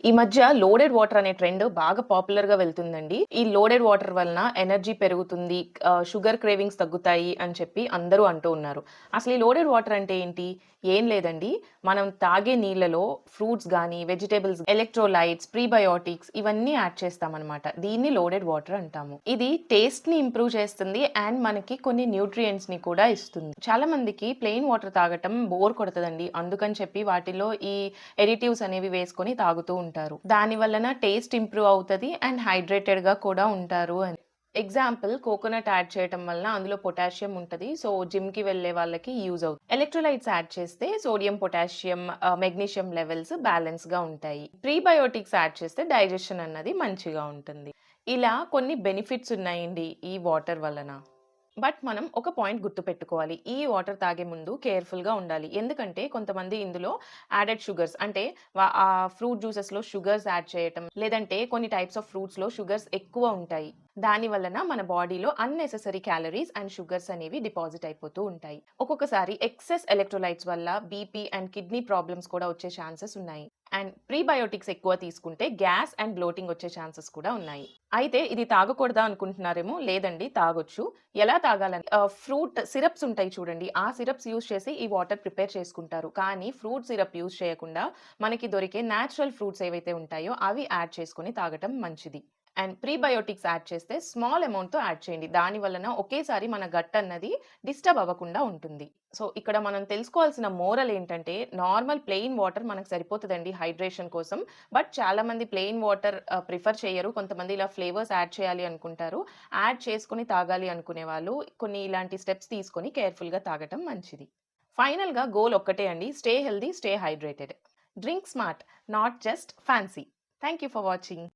ఈ మధ్య loaded water అనే ట్రెండ్ బాగా పాపులర్‌గా వెళ్తుందండి. ఈ లోడెడ్ వాటర్ వలన ఎనర్జీ పెరుగుతుంది, షుగర్ క్రేవింగ్స్ తగ్గుతాయి అని చెప్పి అందరూ అంటూ ఉన్నారు. అసలు ఈ లోడెడ్ వాటర్ అంటే ఏంటి? ఏం లేదండి. మనం తాగే నీళ్లలో ఫ్రూట్స్ గానీ, వెజిటబుల్స్, ఎలక్ట్రోలైట్స్, ప్రీబయోటిక్స్ ఇవన్నీ యాడ్ చేస్తామనమాట. దీన్ని లోడెడ్ వాటర్ అంటాము. ఇది టేస్ట్‌ని ఇంప్రూవ్ చేస్తుంది అండ్ మనకి కొన్ని న్యూట్రియంట్స్‌ని కూడా ఇస్తుంది. చాలా మందికి ప్లెయిన్ వాటర్ తాగటం బోర్ కొడతదండి. అందుకని చెప్పి వాటిలో ఈ ఎడిటివ్స్ అనేవి వేసుకొని తాగుతూ ఉంటారు. దాని వలన టేస్ట్ ఇంప్రూవ్ అవుతది అండ్ హైడ్రేటెడ్‌గా కూడా ఉంటారు అని. ఎగ్జాంపుల్ కోకోనట్ యాడ్ చేయటం వలన అందులో పొటాషియం ఉంటది. సో, జిమ్‌కి వెళ్ళే వాళ్ళకి యూజ్ అవుతుంది. ఎలక్ట్రోలైట్స్ యాడ్ చేస్తే సోడియం, పొటాషియం, మెగ్నీషియం లెవెల్స్ బ్యాలెన్స్‌గా ఉంటాయి. ప్రీబయోటిక్స్ యాడ్ చేస్తే డైజెషన్ అన్నది మంచిగా ఉంటుంది. ఇలా కొన్ని బెనిఫిట్స్ ఉన్నాయండి ఈ వాటర్ వలన. బట్ మనం ఒక పాయింట్ గుర్తుపెట్టుకోవాలి. ఈ వాటర్ తాగే ముందు కేర్‌ఫుల్‌గా ఉండాలి. ఎందుకంటే కొంతమంది ఇందులో యాడెడ్ షుగర్స్ అంటే ఫ్రూట్ జ్యూసెస్‌లో షుగర్స్ యాడ్ చేయటం, లేదంటే కొన్ని టైప్స్ ఆఫ్ ఫ్రూట్స్‌లో షుగర్స్ ఎక్కువ ఉంటాయి. దాని వలన మన బాడీలో అన్నెసెసరీ క్యాలరీస్ అండ్ షుగర్స్ అనేవి డిపాజిట్ అయిపోతూ ఉంటాయి. ఒక్కొక్కసారి ఎక్సెస్ ఎలక్ట్రోలైట్స్ వల్ల బీపీ అండ్ కిడ్నీ ప్రాబ్లమ్స్ కూడా వచ్చే ఛాన్సెస్ ఉన్నాయి. అండ్ ప్రీబయోటిక్స్ ఎక్కువ తీసుకుంటే గ్యాస్ అండ్ బ్లోటింగ్ వచ్చే ఛాన్సెస్ కూడా ఉన్నాయి. అయితే ఇది తాగకూడదా అనుకుంటున్నారేమో? లేదండి, తాగొచ్చు. ఎలా తాగాలని ఫ్రూట్ సిరప్స్ ఉంటాయి చూడండి. ఆ సిరప్స్ యూజ్ చేసి ఈ వాటర్ ప్రిపేర్ చేసుకుంటారు. కానీ ఫ్రూట్ సిరప్ యూజ్ చేయకుండా మనకి దొరికే నేచురల్ ఫ్రూట్స్ ఏవైతే ఉంటాయో అవి యాడ్ చేసుకొని తాగటం మంచిది. అండ్ ప్రీబయోటిక్స్ యాడ్ చేస్తే స్మాల్ అమౌంట్‌తో యాడ్ చేయండి. దాని వలన ఒకేసారి మన గట్ అన్నది డిస్టర్బ్ అవ్వకుండా ఉంటుంది. సో, ఇక్కడ మనం తెలుసుకోవాల్సిన మోరల్ ఏంటంటే, నార్మల్ ప్లెయిన్ వాటర్ మనకు సరిపోతదండి హైడ్రేషన్ కోసం. బట్ చాలామంది ప్లెయిన్ వాటర్ ప్రిఫర్ చేయరు. కొంతమంది ఇలా ఫ్లేవర్స్ యాడ్ చేయాలి అనుకుంటారు. యాడ్ చేసుకొని తాగాలి అనుకునే వాళ్ళు కొన్ని ఇలాంటి స్టెప్స్ తీసుకొని కేర్‌ఫుల్‌గా తాగటం మంచిది. ఫైనల్‌గా గోల్ ఒక్కటే అండి. Stay healthy, stay hydrated. Drink smart, not just fancy. Thank you for watching.